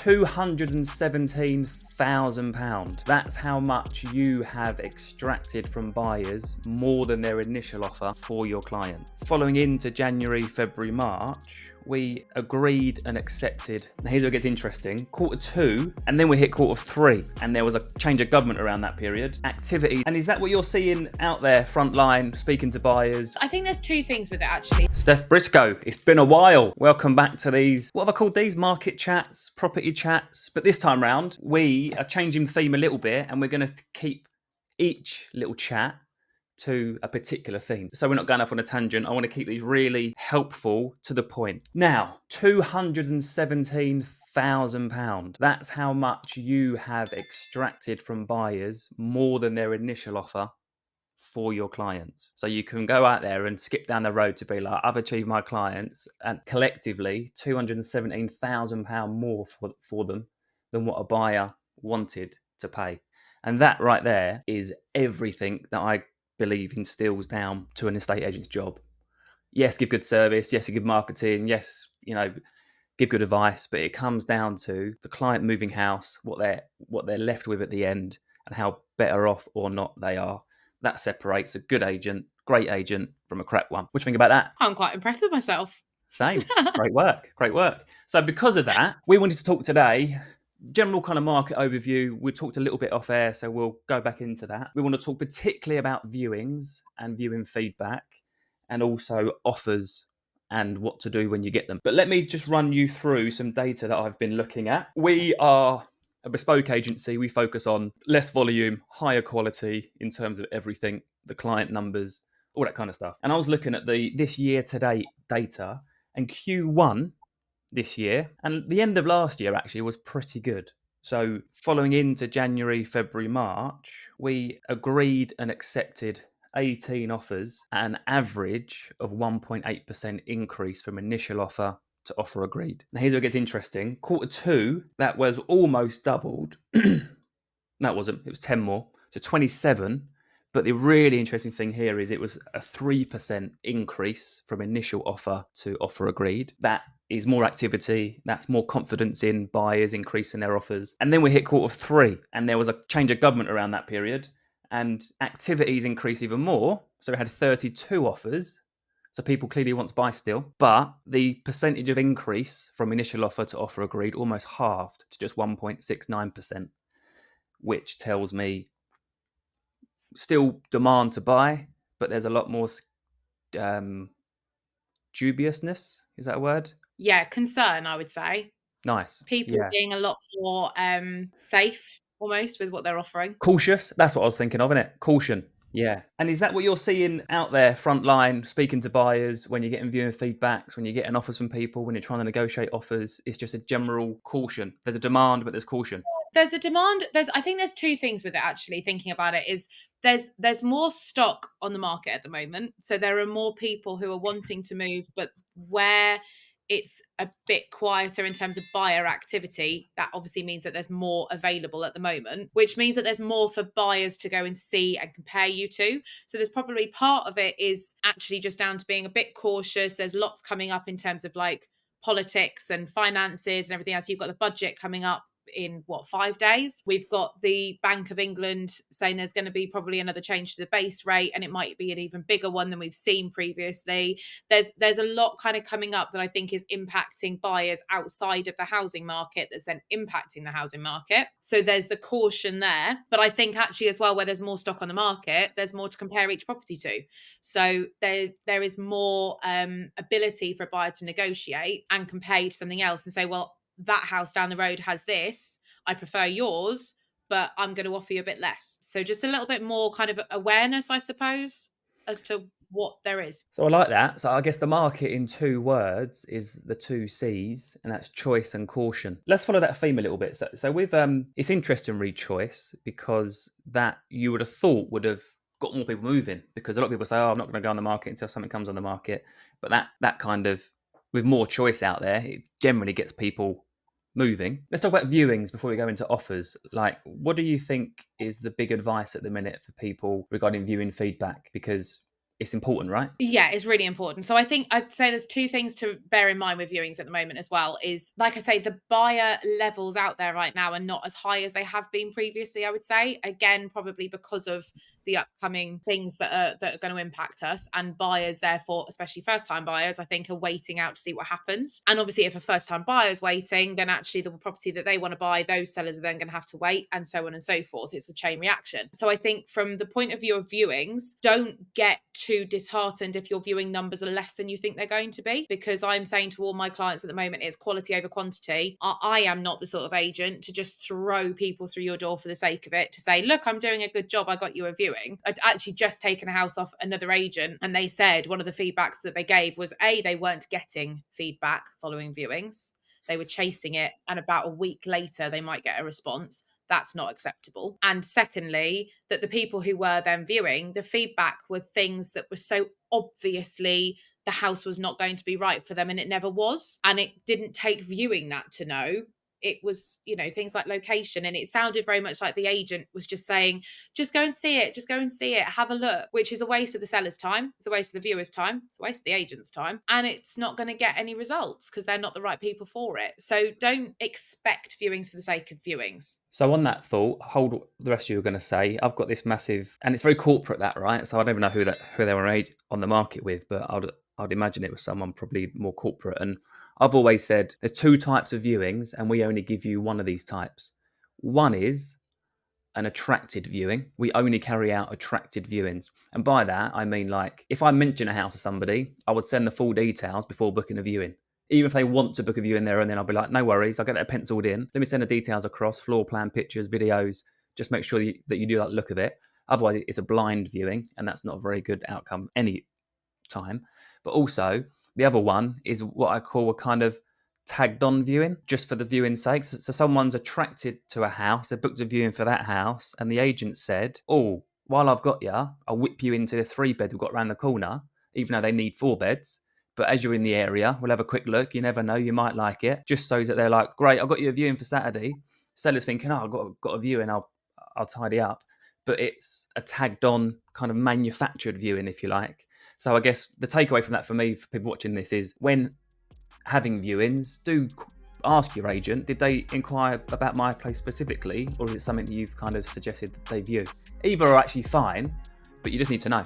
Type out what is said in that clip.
£217,000. That's how much you have extracted from buyers, more than their initial offer for your client. Following into January, February, March, we agreed and accepted. Now here's where it gets interesting. Q2, and then we hit Q3, and there was a change of government around that period. Activity, and is that what you're seeing out there, frontline, speaking to buyers? I think there's two things with it actually. Steph Briscoe, it's been a while. Welcome back to these, what have I called these? Market chats, property chats. But this time round, we are changing the theme a little bit, and we're going to keep each little chat to a particular theme. So we're not going off on a tangent. I want to keep these really helpful, to the point. Now, £217,000. That's how much you have extracted from buyers, more than their initial offer for your clients. So you can go out there and skip down the road to be like, I've achieved my clients, and collectively £217,000 more for them than what a buyer wanted to pay. And that right there is everything that I believe instills down to an estate agent's job. Yes, give good service. Yes, give marketing. Yes, give good advice. But it comes down to the client moving house, what they're left with at the end, and how better off or not they are. That separates a good agent, great agent, from a crap one. What do you think about that? I'm quite impressed with myself. Same. Great work. Great work. So because of that, we wanted to talk today, general kind of market overview. We talked a little bit off air, so we'll go back into that. We want to talk particularly about viewings and viewing feedback, and also offers and what to do when you get them. But let me just run you through some data that I've been looking at. We are a bespoke agency. We focus on less volume, higher quality in terms of everything, the client numbers, all that kind of stuff. And I was looking at this year to date data, and Q1 this year and the end of last year actually was pretty good. So following into January, February, March, we agreed and accepted 18 offers at an average of 1.8% increase from initial offer to offer agreed. Now here's where it gets interesting. Q2, that was almost doubled. No, it wasn't. It was 10 more. So 27. But the really interesting thing here is it was a 3% increase from initial offer to offer agreed. That is more activity. That's more confidence in buyers increasing their offers. And then we hit Q3, and there was a change of government around that period, and activities increased even more. So we had 32 offers. So people clearly want to buy still, but the percentage of increase from initial offer to offer agreed almost halved to just 1.69%, which tells me still demand to buy, but there's a lot more dubiousness. Is that a word? Yeah, concern, I would say. Nice. People being a lot more safe almost with what they're offering. Cautious. That's what I was thinking of, isn't it? Caution. Yeah. And is that what you're seeing out there, frontline, speaking to buyers, when you're getting viewing feedbacks, when you're getting offers from people, when you're trying to negotiate offers? It's just a general caution. There's a demand, but there's caution. There's a demand. I think there's two things with it actually, thinking about it, is there's more stock on the market at the moment. So there are more people who are wanting to move, but where it's a bit quieter in terms of buyer activity, that obviously means that there's more available at the moment, which means that there's more for buyers to go and see and compare you to. So there's probably part of it is actually just down to being a bit cautious. There's lots coming up in terms of like politics and finances and everything else. You've got the budget coming up in 5 days. We've got the Bank of England saying there's going to be probably another change to the base rate, and it might be an even bigger one than we've seen previously. There's a lot kind of coming up that I think is impacting buyers outside of the housing market, that's then impacting the housing market. So there's the caution there. But I think actually as well, where there's more stock on the market, there's more to compare each property to. So there is more ability for a buyer to negotiate and compare to something else and say, well, that house down the road has this, I prefer yours, but I'm going to offer you a bit less. So just a little bit more kind of awareness, I suppose, as to what there is. So I like that. So I guess the market in 2 words is the 2 C's, and that's choice and caution. Let's follow that theme a little bit. So with it's interesting, read choice, because that you would have thought would have got more people moving, because a lot of people say, oh, I'm not going to go on the market until something comes on the market. But that kind of, with more choice out there, it generally gets people moving. Let's talk about viewings before we go into offers. Like, what do you think is the big advice at the minute for people regarding viewing feedback? Because it's important, right? Yeah, it's really important. So I think I'd say there's two things to bear in mind with viewings at the moment as well is like I say, the buyer levels out there right now are not as high as they have been previously, I would say. Again, probably because of the upcoming things that are going to impact us, and buyers therefore, especially first time buyers, I think are waiting out to see what happens. And obviously if a first time buyer is waiting, then actually the property that they want to buy, those sellers are then going to have to wait, and so on and so forth. It's a chain reaction. So I think from the point of view of viewings, don't get too disheartened if your viewing numbers are less than you think they're going to be, because I'm saying to all my clients at the moment, it's quality over quantity. I am not the sort of agent to just throw people through your door for the sake of it, to say, look, I'm doing a good job, I got you a viewing. I'd actually just taken a house off another agent, and they said one of the feedbacks that they gave was they weren't getting feedback following viewings. They were chasing it, and about a week later they might get a response. That's not acceptable. And secondly, that the people who were then viewing, the feedback were things that were so obviously the house was not going to be right for them, and it never was. And it didn't take viewing that to know. It was, things like location. And it sounded very much like the agent was just saying, just go and see it, just go and see it, have a look, which is a waste of the seller's time. It's a waste of the viewer's time. It's a waste of the agent's time. And it's not going to get any results because they're not the right people for it. So don't expect viewings for the sake of viewings. So on that thought, hold the rest you were going to say. I've got this massive, and it's very corporate, that, right? So I don't even know who they were on the market with, but I'd imagine it was someone probably more corporate. And I've always said there's two types of viewings, and we only give you one of these types. One is an attracted viewing. We only carry out attracted viewings. And by that, I mean, like, if I mention a house to somebody, I would send the full details before booking a viewing. Even if they want to book a viewing there and then, I'll be like, no worries, I'll get that penciled in. Let me send the details across, floor plan, pictures, videos. Just make sure that you do like the look of it. Otherwise, it's a blind viewing, and that's not a very good outcome any time. But also, the other one is what I call a kind of tagged on viewing, just for the viewing's sake. So someone's attracted to a house, they booked a viewing for that house, and the agent said, oh, while I've got you, I'll whip you into this 3-bed we've got around the corner, even though they need 4 beds. But as you're in the area, we'll have a quick look. You never know, you might like it. Just so that they're like, great, I've got you a viewing for Saturday. Seller's thinking, oh, I've got a viewing, I'll tidy up. But it's a tagged on kind of manufactured viewing, if you like. So I guess the takeaway from that for me, for people watching this, is when having viewings, do ask your agent, did they inquire about my place specifically, or is it something that you've kind of suggested that they view? Either are actually fine, but you just need to know.